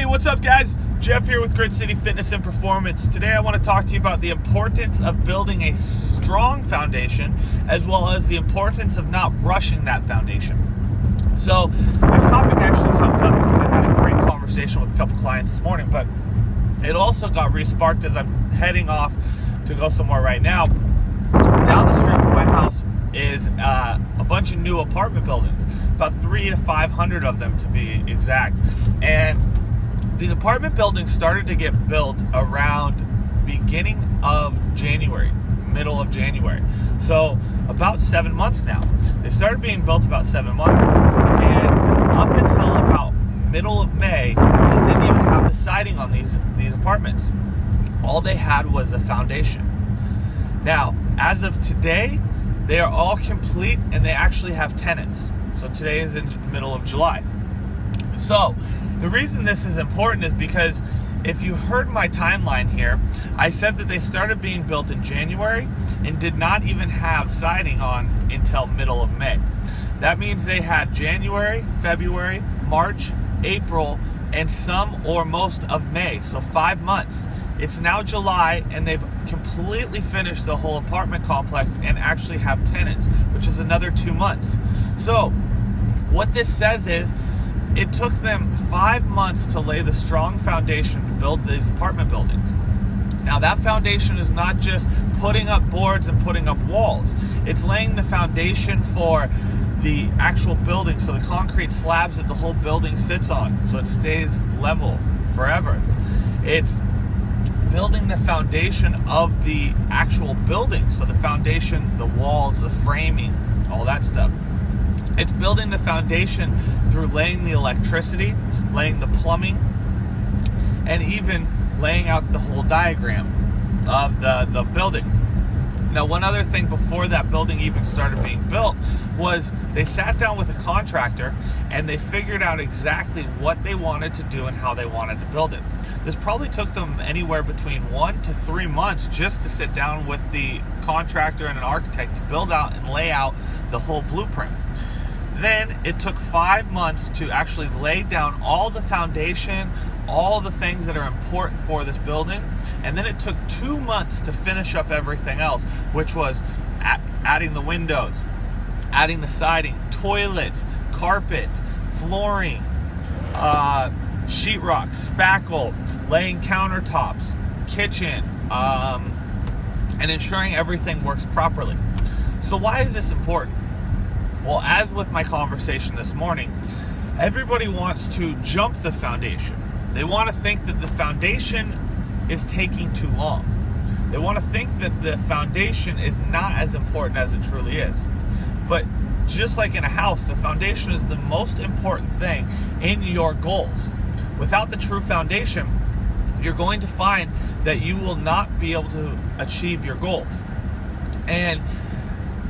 Hey, what's up guys? Jeff here with Grid City Fitness and Performance. Today I want to talk to you about the importance of building a strong foundation as well as the importance of not rushing that foundation. So this topic actually comes up because I had a great conversation with a couple clients this morning, but it also got re-sparked as I'm heading off to go somewhere right now. Down the street from my house is a bunch of new apartment buildings, about 300 to 500 of them to be exact. And these apartment buildings started to get built around beginning of January, middle of January. So about 7 months now. They started being built about 7 months, and up until about middle of May, they didn't even have the siding on these apartments. All they had was a foundation. Now, as of today, they are all complete and they actually have tenants. So today is in the middle of July. So the reason this is important is because if you heard my timeline here, I said that they started being built in January and did not even have siding on until middle of May. That means they had January, February, March, April, and some or most of May, so 5 months. It's now July and they've completely finished the whole apartment complex and actually have tenants, which is another 2 months. So what this says is it took them 5 months to lay the strong foundation to build these apartment buildings. Now that foundation is not just putting up boards and putting up walls. It's laying the foundation for the actual building, so the concrete slabs that the whole building sits on, so it stays level forever. It's building the foundation of the actual building, so the foundation, the walls, the framing, all that stuff. It's building the foundation through laying the electricity, laying the plumbing, and even laying out the whole diagram of the building. Now, one other thing before that building even started being built was they sat down with a contractor and they figured out exactly what they wanted to do and how they wanted to build it. This probably took them anywhere between 1 to 3 months just to sit down with the contractor and an architect to build out and lay out the whole blueprint. Then it took 5 months to actually lay down all the foundation, all the things that are important for this building, and then it took 2 months to finish up everything else, which was adding the windows, adding the siding, toilets, carpet, flooring, sheetrock, spackle, laying countertops, kitchen, and ensuring everything works properly. So why is this important? Well, as with my conversation this morning, everybody wants to jump the foundation. They want to think that the foundation is taking too long. They want to think that the foundation is not as important as it truly is. But just like in a house, the foundation is the most important thing in your goals. Without the true foundation, you're going to find that you will not be able to achieve your goals. And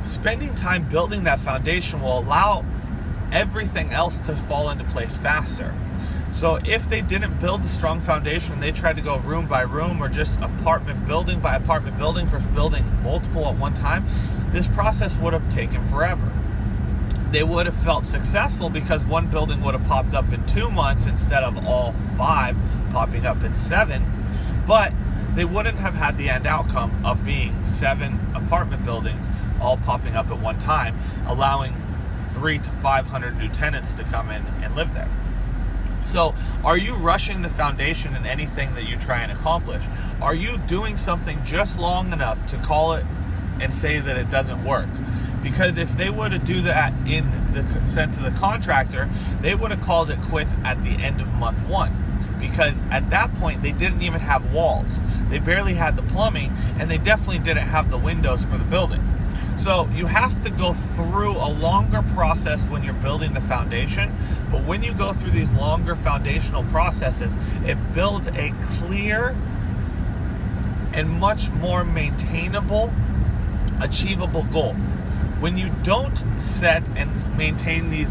spending time building that foundation will allow everything else to fall into place faster. So if they didn't build the strong foundation, they tried to go room by room or just apartment building by apartment building for building multiple at one time, this process would have taken forever. They would have felt successful because one building would have popped up in 2 months instead of all 5 popping up in 7, but they wouldn't have had the end outcome of being 7 apartment buildings all popping up at one time, allowing 300 to 500 new tenants to come in and live there. So are you rushing the foundation in anything that you try and accomplish? Are you doing something just long enough to call it and say that it doesn't work? Because if they were to do that in the sense of the contractor, they would have called it quits at the end of month 1. Because at that point, they didn't even have walls. They barely had the plumbing, and they definitely didn't have the windows for the building. So you have to go through a longer process when you're building the foundation, but when you go through these longer foundational processes, it builds a clear and much more maintainable, achievable goal. When you don't set and maintain these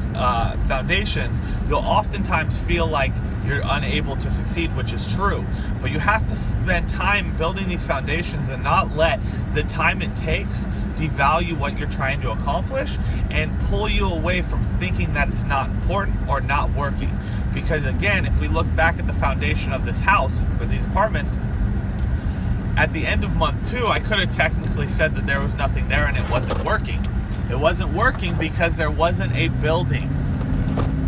foundations, you'll oftentimes feel like you're unable to succeed, which is true. But you have to spend time building these foundations and not let the time it takes devalue what you're trying to accomplish and pull you away from thinking that it's not important or not working. Because again, if we look back at the foundation of this house or these apartments, at the end of month 2, I could have technically said that there was nothing there and it wasn't working. It wasn't working because there wasn't a building.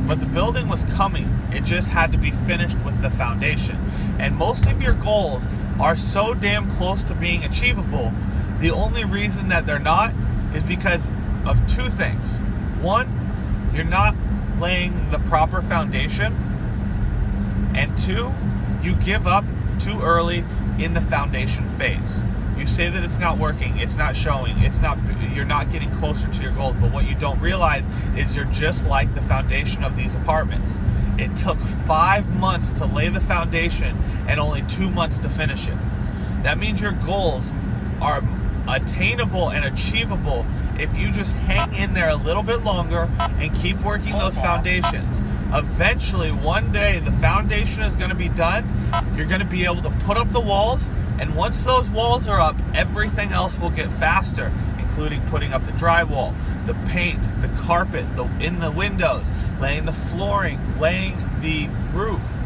But the building was coming. It just had to be finished with the foundation. And most of your goals are so damn close to being achievable. The only reason that they're not is because of 2 things. 1, you're not laying the proper foundation. And 2, you give up too early in the foundation phase. You say that it's not working, it's not showing, you're not getting closer to your goals, but what you don't realize is you're just like the foundation of these apartments. It took 5 months to lay the foundation and only 2 months to finish it. That means your goals are attainable and achievable if you just hang in there a little bit longer and keep working those foundations. Eventually, one day, the foundation is going to be done. You're going to be able to put up the walls, and once those walls are up, everything else will get faster, including putting up the drywall, the paint, the carpet, in the windows, laying the flooring, laying the roof.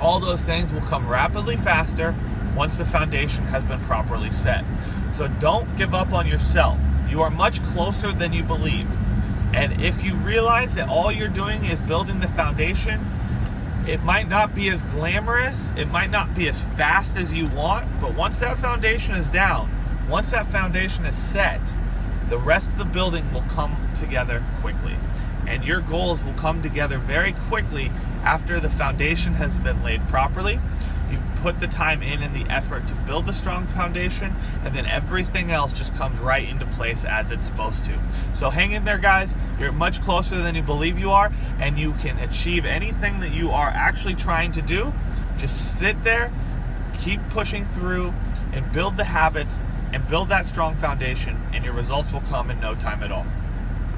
All those things will come rapidly faster once the foundation has been properly set. So don't give up on yourself. You are much closer than you believe. And if you realize that all you're doing is building the foundation, it might not be as glamorous, it might not be as fast as you want, but once that foundation is down, once that foundation is set, the rest of the building will come together quickly. And your goals will come together very quickly after the foundation has been laid properly. You've put the time in and the effort to build the strong foundation, and then everything else just comes right into place as it's supposed to. So hang in there, guys. You're much closer than you believe you are, and you can achieve anything that you are actually trying to do. Just sit there, keep pushing through, and build the habits and build that strong foundation, and your results will come in no time at all.